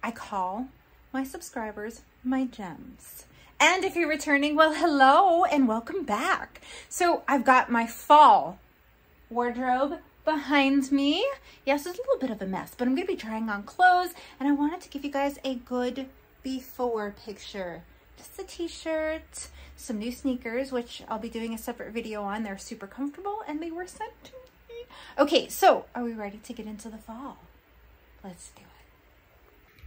I call my subscribers my gems. And if you're returning, well, hello and welcome back. So I've got my fall wardrobe behind me. Yes, it's a little bit of a mess, but I'm going to be trying on clothes, and I wanted to give you guys a good before picture. Just a t-shirt, some new sneakers, which I'll be doing a separate video on. They're super comfortable and they were sent to me. Okay, so are we ready to get into the fall? Let's do it.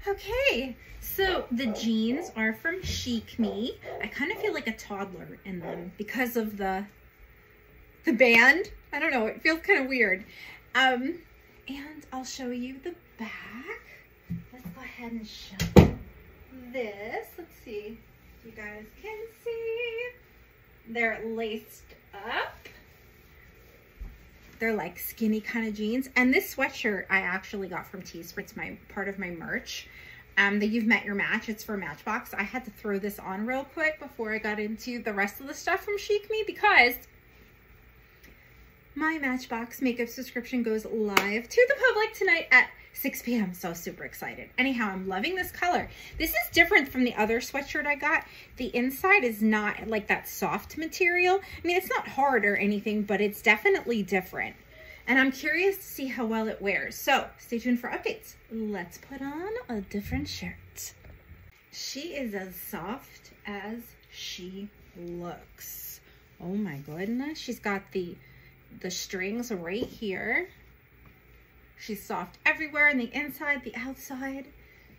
Okay, so the jeans are from Chicme. I kind of feel like a toddler in them because of the band. I don't know, it feels kind of weird. And I'll show you the back. Let's go ahead and show this. Let's see if you guys can see. They're laced up. They're like skinny kind of jeans. And this sweatshirt I actually got from Teespring. It's part of my merch. That You've Met Your Match. It's for Matchbox. I had to throw this on real quick before I got into the rest of the stuff from Chicme because my Matchbox makeup subscription goes live to the public tonight at 6 p.m. So super excited. Anyhow, I'm loving this color. This is different from the other sweatshirt I got. The inside is not like that soft material. I mean, it's not hard or anything, but it's definitely different. And I'm curious to see how well it wears. So stay tuned for updates. Let's put on a different shirt. She is as soft as she looks. Oh my goodness. She's got the strings right here. She's soft everywhere, on the inside, the outside.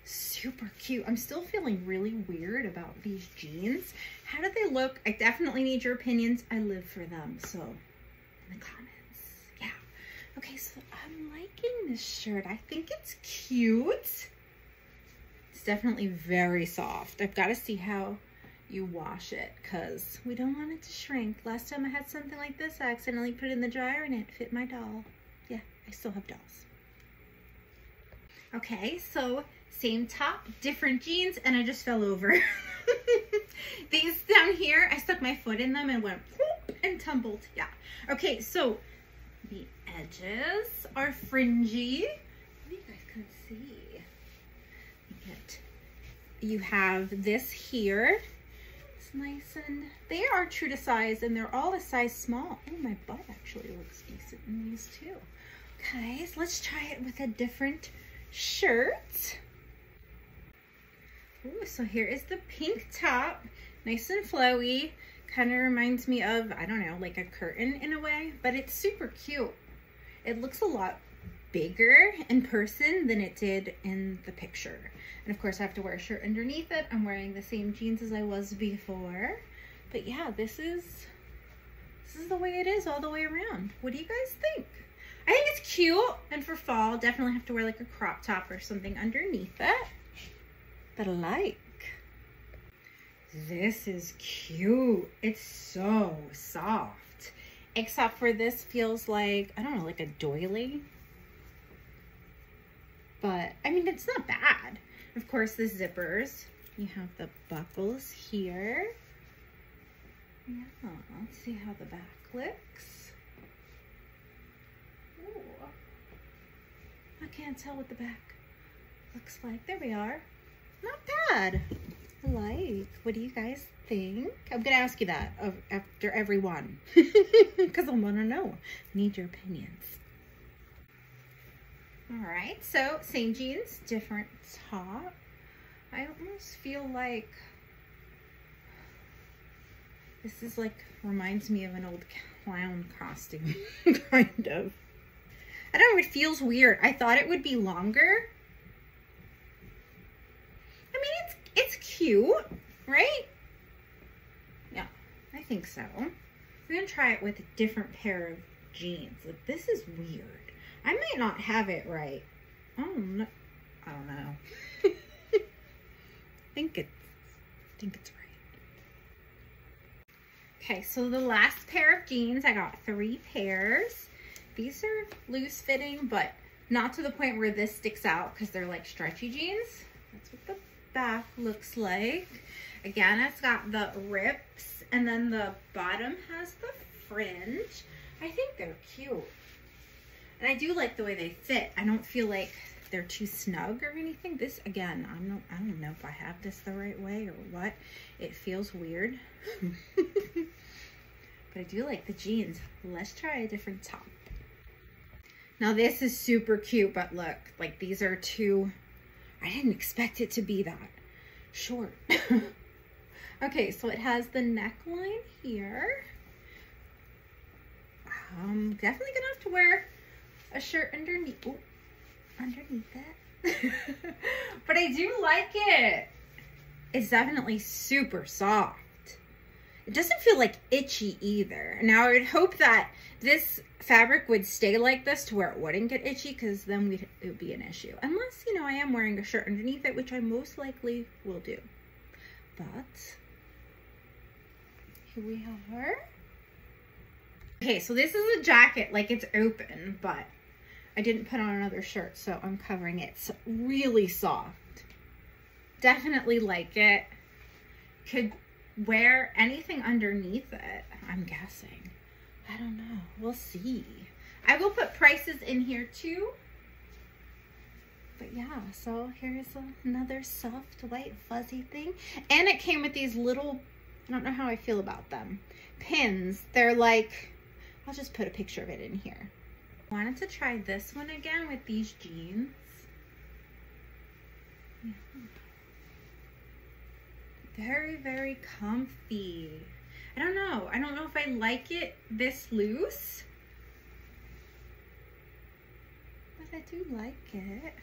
Super cute. I'm still feeling really weird about these jeans. How do they look? I definitely need your opinions. I live for them, so in the comments. Yeah. Okay, so I'm liking this shirt. I think it's cute. It's definitely very soft. I've got to see how you wash it because we don't want it to shrink. Last time I had something like this, I accidentally put it in the dryer and it fit my doll. Yeah, I still have dolls. Okay, so same top, different jeans, and I just fell over. These down here, I stuck my foot in them and went whoop and tumbled. Yeah. Okay, so the edges are fringy. Maybe you guys can see. You have this here. It's nice, and they are true to size, and they're all a size small. Oh, my butt actually looks decent in these too. Okay, so let's try it with a different shirt. Ooh, so here is the pink top, nice and flowy. Kind of reminds me of, I don't know, like a curtain in a way, but it's super cute. It looks a lot bigger in person than it did in the picture. And of course I have to wear a shirt underneath it. I'm wearing the same jeans as I was before. But yeah, this is the way it is all the way around. What do you guys think? I think it's cute, and for fall, definitely have to wear like a crop top or something underneath it. But I like. This is cute. It's so soft. Except for this feels like, I don't know, like a doily. But, I mean, it's not bad. Of course, the zippers. You have the buckles here. Yeah, let's see how the back looks. Ooh. I can't tell what the back looks like. There we are. Not bad. I like. What do you guys think? I'm going to ask you that after every one. Because I want to know. I need your opinions. Alright, so same jeans, different top. I almost feel like this is like, reminds me of an old clown costume, kind of. I don't know, it feels weird. I thought it would be longer. I mean, it's cute, right? Yeah, I think so. We're gonna try it with a different pair of jeans. Like, this is weird. I might not have it right. Oh no, I don't know. I think it's right. Okay, so the last pair of jeans, I got 3 pairs. These are loose fitting, but not to the point where this sticks out because they're like stretchy jeans. That's what the back looks like. Again, it's got the rips, and then the bottom has the fringe. I think they're cute. And I do like the way they fit. I don't feel like like they're too snug or anything. This, again, I don't know if I have this the right way or what. It feels weird. But I do like the jeans. Let's try a different top. Now this is super cute, but look, like these are too, I didn't expect it to be that short. Okay, so it has the neckline here. Definitely gonna have to wear a shirt underneath. Ooh, underneath it. But I do like it. It's definitely super soft. It doesn't feel like itchy either. Now I would hope that this fabric would stay like this to where it wouldn't get itchy, because then it would be an issue. Unless, you know, I am wearing a shirt underneath it, which I most likely will do. But here we are. Okay, so this is a jacket, like it's open, but I didn't put on another shirt, so I'm covering it. It's really soft. Definitely like it. Could wear anything underneath it, I'm guessing. I don't know. We'll see. I will put prices in here too. But yeah, so here's another soft white fuzzy thing. And it came with these little, I don't know how I feel about them, pins. They're like, I'll just put a picture of it in here. I wanted to try this one again with these jeans. Yeah. Very, very comfy. I don't know. I don't know if I like it this loose, but I do like it.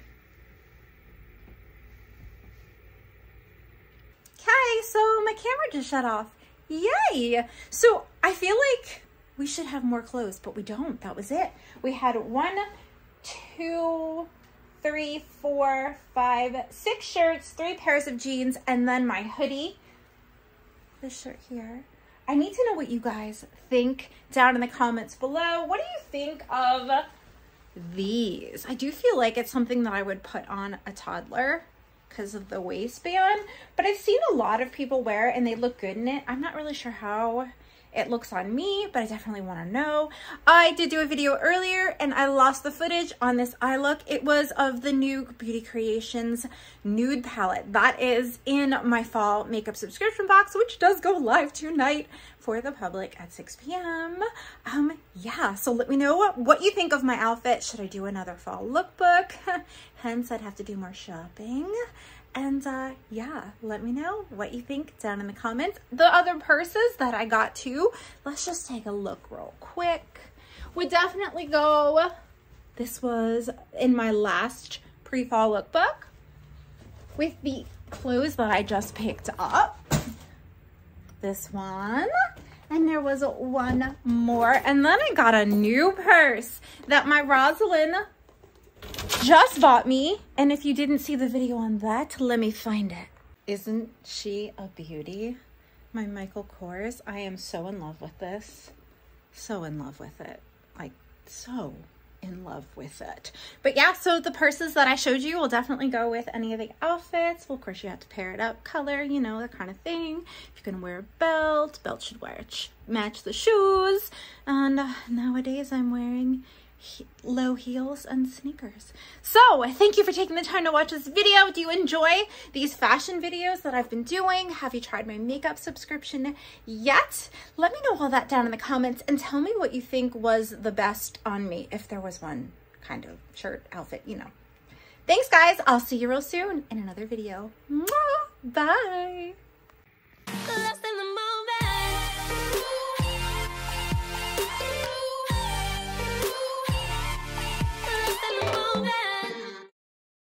Okay, so my camera just shut off. Yay! So I feel like we should have more clothes, but we don't. That was it. We had 1, 2, 3, 4, 5, 6 shirts, 3 pairs of jeans, and then my hoodie. This shirt here. I need to know what you guys think down in the comments below. What do you think of these? I do feel like it's something that I would put on a toddler because of the waistband, but I've seen a lot of people wear it and they look good in it. I'm not really sure how it looks on me, but I definitely want to know. I did do a video earlier and I lost the footage on this eye look. It was of the new Beauty Creations nude palette. That is in my fall makeup subscription box, which does go live tonight for the public at 6 p.m. Yeah, so let me know what you think of my outfit. Should I do another fall lookbook? Hence, I'd have to do more shopping. And yeah, let me know what you think down in the comments. The other purses that I got too, let's just take a look real quick. Would definitely go, this was in my last pre-fall lookbook with the clothes that I just picked up. This one, and there was one more. And then I got a new purse that my Rosalind just bought me, and if you didn't see the video on that, let me find it. Isn't she a beauty? My Michael Kors. I am so in love with this. So in love with it. Like, so in love with it. But yeah, so the purses that I showed you will definitely go with any of the outfits. Well, of course, you have to pair it up, color, you know, that kind of thing. If you're gonna wear a belt should match the shoes. And nowadays I'm wearing low heels and sneakers. So thank you for taking the time to watch this video. Do you enjoy these fashion videos that I've been doing? Have you tried my makeup subscription yet? Let me know all that down in the comments and tell me what you think was the best on me, if there was one kind of shirt, outfit, you know. Thanks guys, I'll see you real soon in another video. Mwah! Bye.